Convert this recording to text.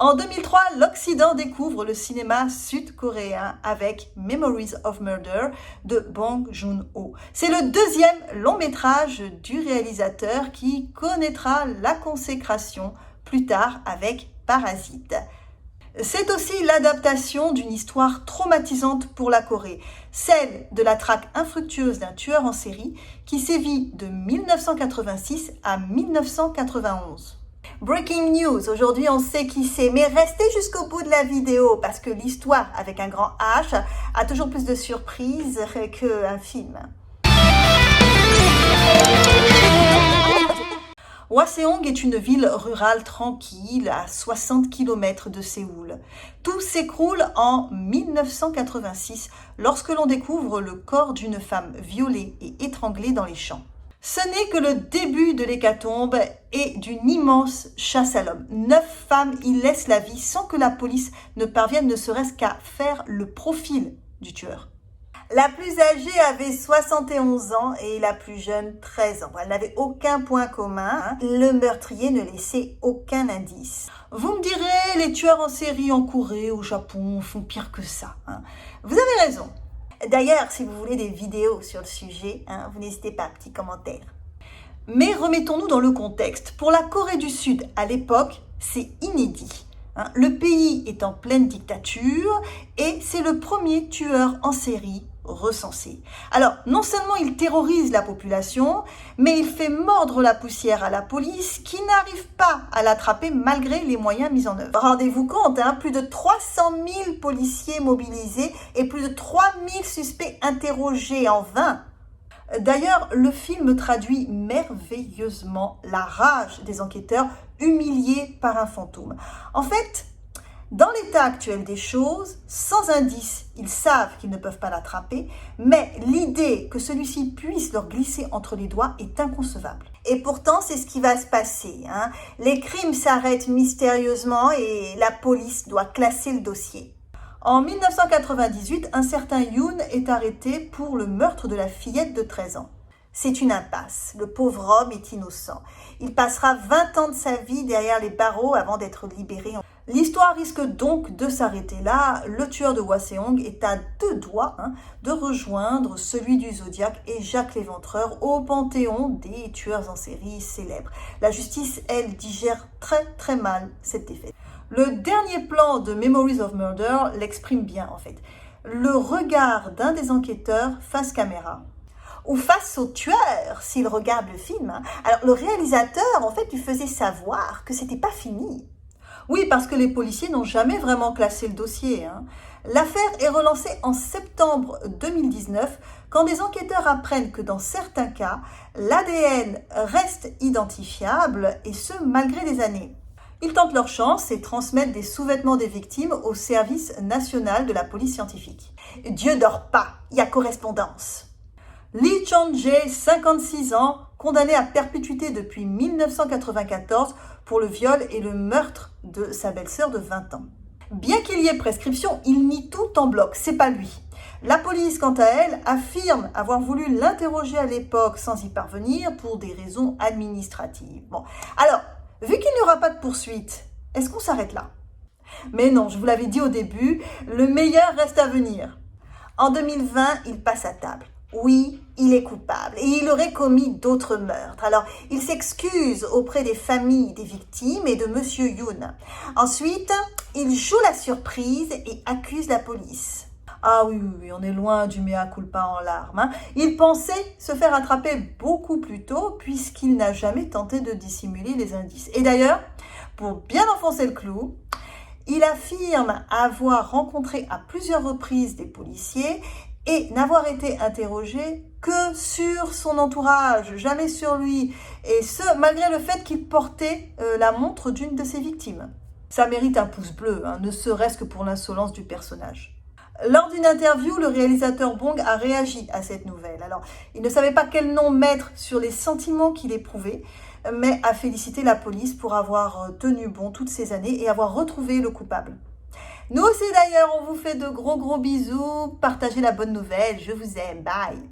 En 2003, l'Occident découvre le cinéma sud-coréen avec Memories of Murder de Bong Joon-ho. C'est le deuxième long métrage du réalisateur qui connaîtra la consécration plus tard avec Parasite. C'est aussi l'adaptation d'une histoire traumatisante pour la Corée, celle de la traque infructueuse d'un tueur en série qui sévit de 1986 à 1991. Breaking news, aujourd'hui on sait qui c'est, mais restez jusqu'au bout de la vidéo parce que l'histoire avec un grand H a toujours plus de surprises qu'un film. Hwaseong est une ville rurale tranquille à 60 km de Séoul. Tout s'écroule en 1986 lorsque l'on découvre le corps d'une femme violée et étranglée dans les champs. Ce n'est que le début de l'hécatombe et d'une immense chasse à l'homme. 9 femmes y laissent la vie sans que la police ne parvienne ne serait-ce qu'à faire le profil du tueur. La plus âgée avait 71 ans et la plus jeune 13 ans. Elle n'avait aucun point commun. Le meurtrier ne laissait aucun indice. Vous me direz, les tueurs en série en Corée, au Japon, font pire que ça. Vous avez raison. D'ailleurs, si vous voulez des vidéos sur le sujet, vous n'hésitez pas, petit commentaire. Mais remettons-nous dans le contexte. Pour la Corée du Sud, à l'époque, c'est inédit. Le pays est en pleine dictature et c'est le premier tueur en série recensé. Alors, non seulement il terrorise la population, mais il fait mordre la poussière à la police qui n'arrive pas à l'attraper malgré les moyens mis en œuvre. Rendez-vous compte, plus de 300 000 policiers mobilisés et plus de 3 000 suspects interrogés en vain. D'ailleurs, le film traduit merveilleusement la rage des enquêteurs humiliés par un fantôme. En fait, dans l'état actuel des choses, sans indice, ils savent qu'ils ne peuvent pas l'attraper, mais l'idée que celui-ci puisse leur glisser entre les doigts est inconcevable. Et pourtant, c'est ce qui va se passer. Les crimes s'arrêtent mystérieusement et la police doit classer le dossier. En 1998, un certain Yoon est arrêté pour le meurtre de la fillette de 13 ans. C'est une impasse. Le pauvre homme est innocent. Il passera 20 ans de sa vie derrière les barreaux avant d'être libéré. L'histoire risque donc de s'arrêter là. Le tueur de Hwaseong est à 2 doigts de rejoindre celui du Zodiac et Jacques l'Éventreur au panthéon des tueurs en série célèbres. La justice, elle, digère très mal cette défaite. Le dernier plan de Memories of Murder l'exprime bien en fait. Le regard d'un des enquêteurs face caméra ou face au tueur s'il regarde le film. Alors le réalisateur en fait lui faisait savoir que c'était pas fini. Oui, parce que les policiers n'ont jamais vraiment classé le dossier. L'affaire est relancée en septembre 2019 quand des enquêteurs apprennent que dans certains cas, l'ADN reste identifiable et ce malgré des années. Ils tentent leur chance et transmettent des sous-vêtements des victimes au service national de la police scientifique. Dieu dort pas, il y a correspondance. Lee Chang-jae, 56 ans, condamné à perpétuité depuis 1994 pour le viol et le meurtre de sa belle-sœur de 20 ans. Bien qu'il y ait prescription, il nie tout en bloc, c'est pas lui. La police, quant à elle, affirme avoir voulu l'interroger à l'époque sans y parvenir pour des raisons administratives. Bon, alors, vu qu'il n'y aura pas de poursuite, est-ce qu'on s'arrête là? Mais non, je vous l'avais dit au début, le meilleur reste à venir. En 2020, il passe à table. Oui, il est coupable et il aurait commis d'autres meurtres. Alors, il s'excuse auprès des familles des victimes et de Monsieur Yoon. Ensuite, il joue la surprise et accuse la police. Ah oui, on est loin du mea culpa en larmes. Il pensait se faire attraper beaucoup plus tôt puisqu'il n'a jamais tenté de dissimuler les indices. Et d'ailleurs, pour bien enfoncer le clou, il affirme avoir rencontré à plusieurs reprises des policiers et n'avoir été interrogé que sur son entourage, jamais sur lui. Et ce, malgré le fait qu'il portait la montre d'une de ses victimes. Ça mérite un pouce bleu, ne serait-ce que pour l'insolence du personnage. Lors d'une interview, le réalisateur Bong a réagi à cette nouvelle. Alors, il ne savait pas quel nom mettre sur les sentiments qu'il éprouvait, mais a félicité la police pour avoir tenu bon toutes ces années et avoir retrouvé le coupable. Nous aussi d'ailleurs, on vous fait de gros bisous. Partagez la bonne nouvelle. Je vous aime. Bye.